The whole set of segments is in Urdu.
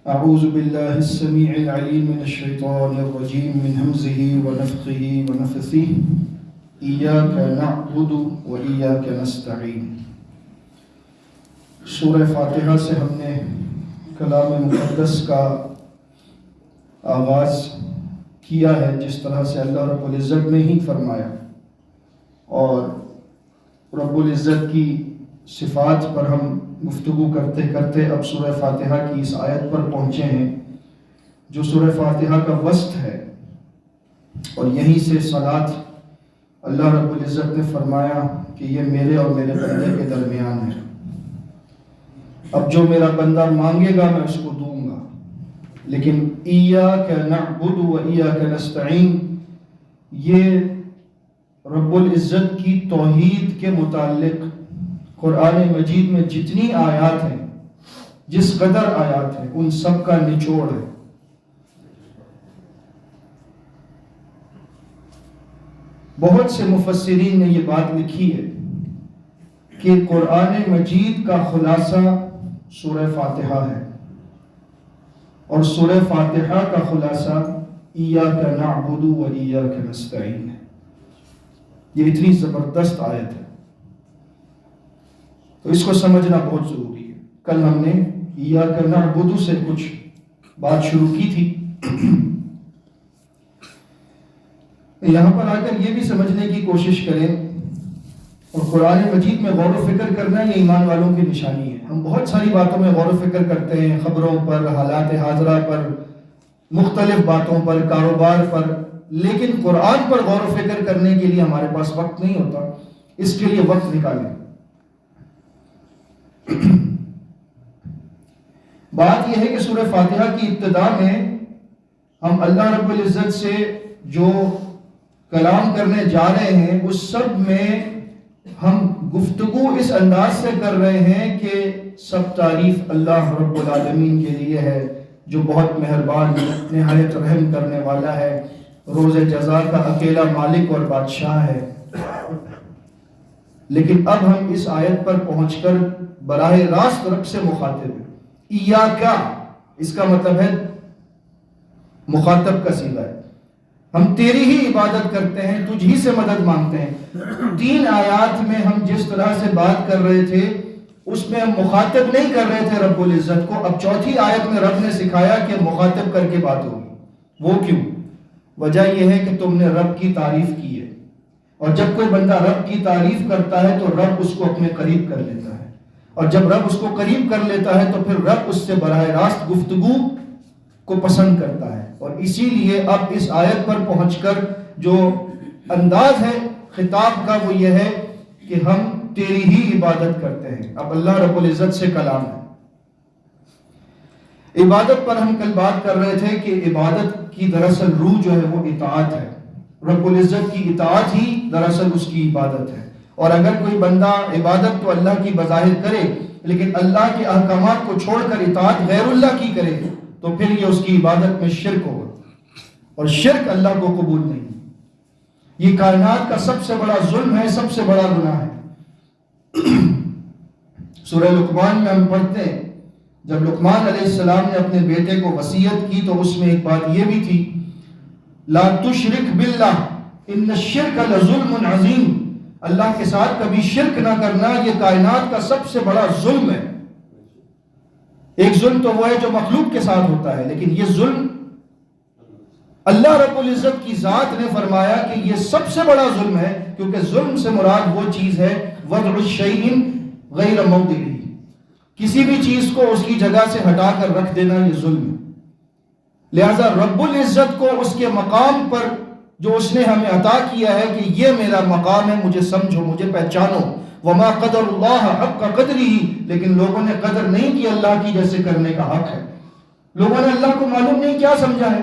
أعوذ بالله السميع العليم من الشيطان الرجيم من همزه ونفخه ونفثه إياك نعبد وإياك نستعين۔ سورہ فاتحہ سے ہم نے کلام مقدس کا آغاز کیا ہے جس طرح سے اللہ رب العزت نے ہی فرمایا، اور رب العزت کی صفات پر ہم گفتگو کرتے کرتے اب سورہ فاتحہ کی اس آیت پر پہنچے ہیں جو سورہ فاتحہ کا وسط ہے، اور یہیں سے صلاۃ اللہ رب العزت نے فرمایا کہ یہ میرے اور میرے بندے کے درمیان ہے۔ اب جو میرا بندہ مانگے گا میں اس کو دوں گا، لیکن ایاک نعبد و ایاک نستعین یہ رب العزت کی توحید کے متعلق قرآن مجید میں جتنی آیات ہیں، جس قدر آیات ہیں، ان سب کا نچوڑ ہے۔ بہت سے مفسرین نے یہ بات لکھی ہے کہ قرآن مجید کا خلاصہ سورہ فاتحہ ہے، اور سورہ فاتحہ کا خلاصہ ایاک نعبد و ایاک نستعین ہے۔ یہ اتنی زبردست آیت ہے، تو اس کو سمجھنا بہت ضروری ہے۔ کل ہم نے ایاک نعبد سے کچھ بات شروع کی تھی، یہاں پر آ کر یہ بھی سمجھنے کی کوشش کریں، اور قرآن مجید میں غور و فکر کرنا یہ ایمان والوں کی نشانی ہے۔ ہم بہت ساری باتوں میں غور و فکر کرتے ہیں، خبروں پر، حالات حاضرہ پر، مختلف باتوں پر، کاروبار پر، لیکن قرآن پر غور و فکر کرنے کے لیے ہمارے پاس وقت نہیں ہوتا۔ اس کے لیے وقت نکالیں۔ بات یہ ہے کہ سورہ فاتحہ کی ابتدا میں ہم اللہ رب العزت سے جو کلام کرنے جا رہے ہیں اس سب میں ہم گفتگو اس انداز سے کر رہے ہیں کہ سب تعریف اللہ رب العالمین کے لیے ہے جو بہت مہربان، نہایت رحم کرنے والا ہے، روز جزا کا اکیلا مالک اور بادشاہ ہے۔ لیکن اب ہم اس آیت پر پہنچ کر براہ راست رب سے مخاطب ہیں۔ ایاکا اس کا مطلب ہے مخاطب کا صیغہ ہے، ہم تیری ہی عبادت کرتے ہیں، تجھ ہی سے مدد مانگتے ہیں۔ 3 آیات میں ہم جس طرح سے بات کر رہے تھے اس میں ہم مخاطب نہیں کر رہے تھے رب العزت کو، اب 4تھی آیت میں رب نے سکھایا کہ مخاطب کر کے بات ہوگی۔ وہ کیوں؟ وجہ یہ ہے کہ تم نے رب کی تعریف کی ہے، اور جب کوئی بندہ رب کی تعریف کرتا ہے تو رب اس کو اپنے قریب کر لیتا ہے، اور جب رب اس کو قریب کر لیتا ہے تو پھر رب اس سے براہ راست گفتگو کو پسند کرتا ہے۔ اور اسی لیے اب اس آیت پر پہنچ کر جو انداز ہے خطاب کا وہ یہ ہے کہ ہم تیری ہی عبادت کرتے ہیں۔ اب اللہ رب العزت سے کلام ہے۔ عبادت پر ہم کل بات کر رہے تھے کہ عبادت کی دراصل روح جو ہے وہ اطاعت ہے، رب العزت کی اطاعت ہی دراصل اس کی عبادت ہے۔ اور اگر کوئی بندہ عبادت تو اللہ کی بظاہر کرے لیکن اللہ کے احکامات کو چھوڑ کر اطاعت غیر اللہ کی کرے تو پھر یہ اس کی عبادت میں شرک ہوگا، اور شرک اللہ کو قبول نہیں۔ یہ کائنات کا سب سے بڑا ظلم ہے، سب سے بڑا گناہ ہے۔ سورہ لقمان میں ہم پڑھتے ہیں جب لقمان علیہ السلام نے اپنے بیٹے کو وصیت کی تو اس میں ایک بات یہ بھی تھی، لا تشرک باللہ ان الشرک لظلم عظیم، اللہ کے ساتھ کبھی شرک نہ کرنا یہ کائنات کا سب سے بڑا ظلم ہے۔ ایک ظلم تو وہ ہے جو مخلوق کے ساتھ ہوتا ہے، لیکن یہ ظلم اللہ رب العزت کی ذات نے فرمایا کہ یہ سب سے بڑا ظلم ہے، کیونکہ ظلم سے مراد وہ چیز ہے وضع الشیء غیر موضعہ، کسی بھی چیز کو اس کی جگہ سے ہٹا کر رکھ دینا یہ ظلم ہے۔ لہذا رب العزت کو اس کے مقام پر جو اس نے ہمیں عطا کیا ہے کہ یہ میرا مقام ہے، مجھے سمجھو، مجھے پہچانو، وما قدر اللہ حق قدرہ، لیکن لوگوں نے قدر نہیں کی اللہ کی جیسے کرنے کا حق ہے۔ لوگوں نے اللہ کو معلوم نہیں کیا سمجھا ہے،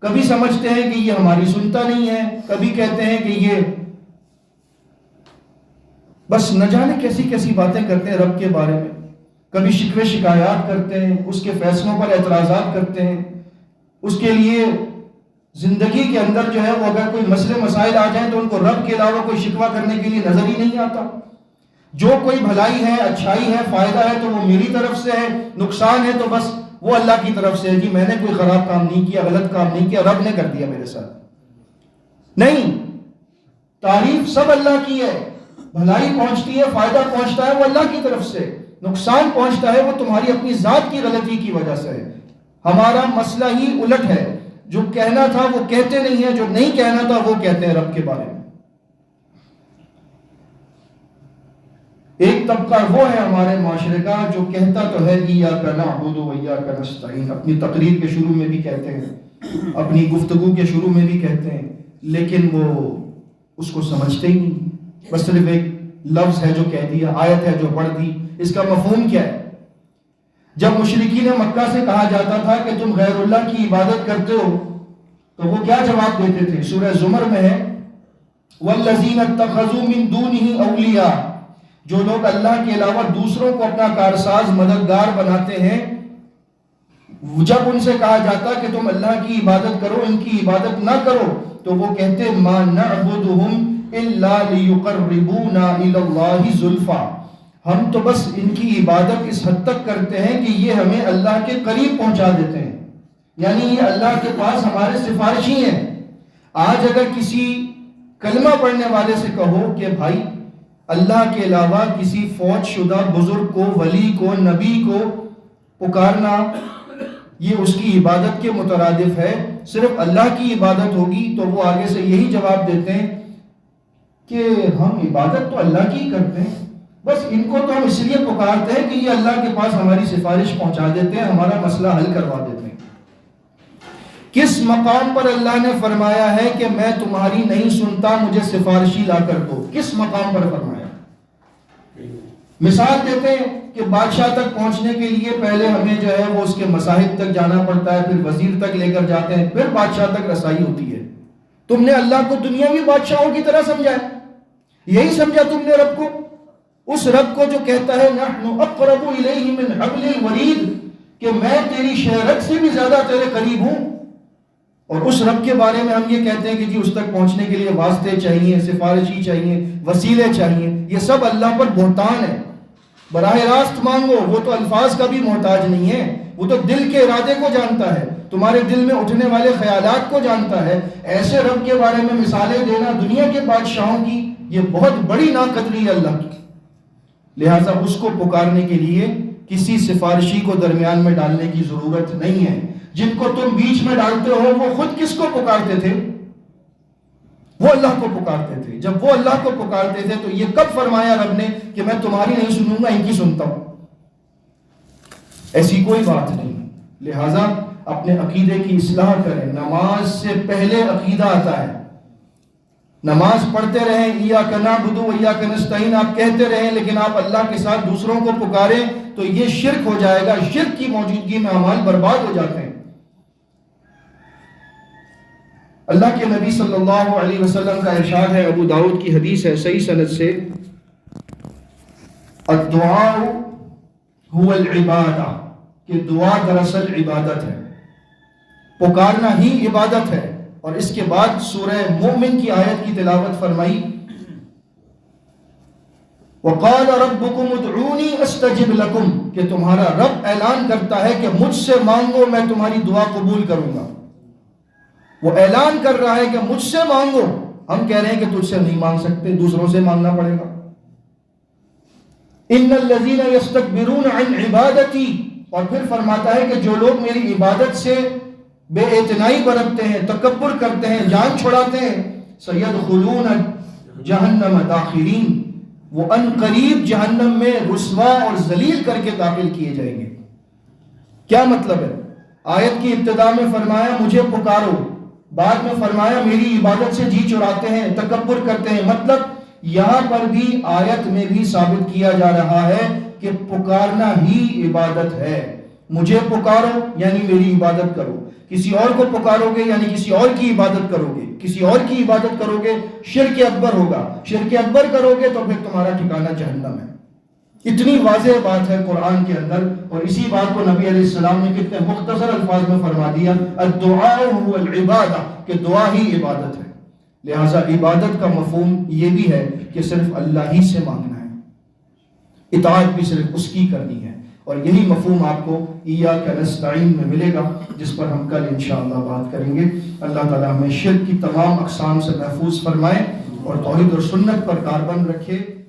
کبھی سمجھتے ہیں کہ یہ ہماری سنتا نہیں ہے، کبھی کہتے ہیں کہ یہ بس نہ جانے کیسی کیسی باتیں کرتے ہیں رب کے بارے میں، کبھی شکوے شکایات کرتے ہیں، اس کے فیصلوں پر اعتراضات کرتے ہیں، اس کے لیے زندگی کے اندر جو ہے وہ اگر کوئی مسئلے مسائل آ جائیں تو ان کو رب کے علاوہ کوئی شکوہ کرنے کے لیے نظر ہی نہیں آتا۔ جو کوئی بھلائی ہے، اچھائی ہے، فائدہ ہے تو وہ میری طرف سے ہے، نقصان ہے تو بس وہ اللہ کی طرف سے ہے، جی میں نے کوئی خراب کام نہیں کیا، غلط کام نہیں کیا، رب نے کر دیا میرے ساتھ. نہیں، تعریف سب اللہ کی ہے. بھلائی پہنچتی ہے، فائدہ پہنچتا ہے وہ اللہ کی طرف سے، نقصان پہنچتا ہے وہ تمہاری اپنی ذات کی غلطی کی وجہ سے ہے. ہمارا مسئلہ ہی الٹ ہے، جو کہنا تھا وہ کہتے نہیں ہیں، جو نہیں کہنا تھا وہ کہتے ہیں رب کے بارے میں. ایک طبقہ وہ ہے ہمارے معاشرے کا جو کہتا تو ہے ایاک نعبد و ایاک نستعین، اپنی تقریر کے شروع میں بھی کہتے ہیں، اپنی گفتگو کے شروع میں بھی کہتے ہیں، لیکن وہ اس کو سمجھتے ہی نہیں. بس صرف ایک لفظ ہے جو کہہ دیا، آیت ہے جو پڑھ دی، اس کا مفہوم کیا ہے؟ جب مشرکین مکہ سے کہا جاتا تھا کہ تم غیر اللہ کی عبادت کرتے ہو تو وہ کیا جواب دیتے تھے؟ سورہ زمر میں ہے والذین اتخذوا من دونہ اولیاء، جو لوگ اللہ کے علاوہ دوسروں کو اپنا کارساز مددگار بناتے ہیں، جب ان سے کہا جاتا کہ تم اللہ کی عبادت کرو، ان کی عبادت نہ کرو، تو وہ کہتے ما نعبدہم الا لیقربونا الی اللہ زلفا، ہم تو بس ان کی عبادت اس حد تک کرتے ہیں کہ یہ ہمیں اللہ کے قریب پہنچا دیتے ہیں، یعنی یہ اللہ کے پاس ہمارے سفارشی ہیں. آج اگر کسی کلمہ پڑھنے والے سے کہو کہ بھائی اللہ کے علاوہ کسی فوت شدہ بزرگ کو، ولی کو، نبی کو پکارنا یہ اس کی عبادت کے مترادف ہے، صرف اللہ کی عبادت ہوگی، تو وہ آگے سے یہی جواب دیتے ہیں کہ ہم عبادت تو اللہ کی کرتے ہیں، بس ان کو تو ہم اس لیے پکارتے ہیں کہ یہ اللہ کے پاس ہماری سفارش پہنچا دیتے ہیں، ہمارا مسئلہ حل کروا دیتے ہیں. کس مقام پر اللہ نے فرمایا ہے کہ میں تمہاری نہیں سنتا، مجھے سفارشی لا کر دو؟ کس مقام پر فرمایا؟ مثال دیتے ہیں کہ بادشاہ تک پہنچنے کے لیے پہلے ہمیں جو ہے وہ اس کے مصاحب تک جانا پڑتا ہے، پھر وزیر تک لے کر جاتے ہیں، پھر بادشاہ تک رسائی ہوتی ہے. تم نے اللہ کو دنیاوی بادشاہوں کی طرح سمجھا ہے، یہی سمجھا تم نے رب کو، اس رب کو جو کہتا ہے نحن اقرب الیہ من حبل الورید، کہ میں تیری شہرت سے بھی زیادہ تیرے قریب ہوں. اور اس رب کے بارے میں ہم یہ کہتے ہیں کہ جی اس تک پہنچنے کے لیے واسطے چاہیے، سفارشی چاہیے، وسیلے چاہیے. یہ سب اللہ پر بہتان ہے. براہ راست مانگو، وہ تو الفاظ کا بھی محتاج نہیں ہے، وہ تو دل کے ارادے کو جانتا ہے، تمہارے دل میں اٹھنے والے خیالات کو جانتا ہے. ایسے رب کے بارے میں مثالیں دینا دنیا کے بادشاہوں کی، یہ بہت بڑی ناقدری ہے اللہ کی. لہٰذا اس کو پکارنے کے لیے کسی سفارشی کو درمیان میں ڈالنے کی ضرورت نہیں ہے. جن کو تم بیچ میں ڈالتے ہو وہ خود کس کو پکارتے تھے؟ وہ اللہ کو پکارتے تھے. جب وہ اللہ کو پکارتے تھے تو یہ کب فرمایا رب نے کہ میں تمہاری نہیں سنوں گا، ان کی سنتا ہوں؟ ایسی کوئی بات نہیں. لہٰذا اپنے عقیدے کی اصلاح کریں. نماز سے پہلے عقیدہ آتا ہے. نماز پڑھتے رہیں ایاک نعبد و ایاک نستعین آپ کہتے رہیں، لیکن آپ اللہ کے ساتھ دوسروں کو پکاریں تو یہ شرک ہو جائے گا. شرک کی موجودگی میں اعمال برباد ہو جاتے ہیں. اللہ کے نبی صلی اللہ علیہ وسلم کا ارشاد ہے، ابو داؤد کی حدیث ہے صحیح سند سے، الدعاء هو العبادہ، کہ دعا دراصل عبادت ہے، پکارنا ہی عبادت ہے. اور اس کے بعد سورہ مومن کی آیت کی تلاوت فرمائی، وقال ربکم ادعونی استجب لکم، کہ تمہارا رب اعلان کرتا ہے کہ مجھ سے مانگو میں تمہاری دعا قبول کروں گا. وہ اعلان کر رہا ہے کہ مجھ سے مانگو. ہم کہہ رہے ہیں کہ تجھ سے نہیں مانگ سکتے، دوسروں سے مانگنا پڑے گا. ان الذین یستکبرون عن عبادتی، اور پھر فرماتا ہے کہ جو لوگ میری عبادت سے بے اعتنائی برتتے ہیں، تکبر کرتے ہیں، جان چھڑاتے ہیں، سیدخلون جہنم داخرین، وہ ان قریب جہنم میں رسوا اور ذلیل کر کے داخل کیے جائیں گے. کیا مطلب ہے؟ آیت کی ابتدا میں فرمایا مجھے پکارو، بعد میں فرمایا میری عبادت سے جی چراتے ہیں، تکبر کرتے ہیں. مطلب یہاں پر بھی آیت میں بھی ثابت کیا جا رہا ہے کہ پکارنا ہی عبادت ہے. مجھے پکارو یعنی میری عبادت کرو، کسی اور کو پکارو گے یعنی کسی اور کی عبادت کرو گے، کسی اور کی عبادت کرو گے شرک اکبر ہوگا، شرک اکبر کرو گے تو پھر تمہارا ٹھکانہ جہنم ہے. اتنی واضح بات ہے قرآن کے اندر، اور اسی بات کو نبی علیہ السلام نے کتنے مختصر الفاظ میں فرما دیا، الدعاء هو العبادہ، کہ دعا ہی عبادت ہے. لہٰذا عبادت کا مفہوم یہ بھی ہے کہ صرف اللہ ہی سے مانگنا ہے، اطاعت بھی صرف اس کی کرنی ہے. اور یہی مفہوم آپ کو ایاک نستعین میں ملے گا، جس پر ہم کل انشاءاللہ بات کریں گے۔ اللہ تعالیٰ ہمیں شرک کی تمام اقسام سے محفوظ فرمائے اور توحید اور سنت پر کاربند رکھے۔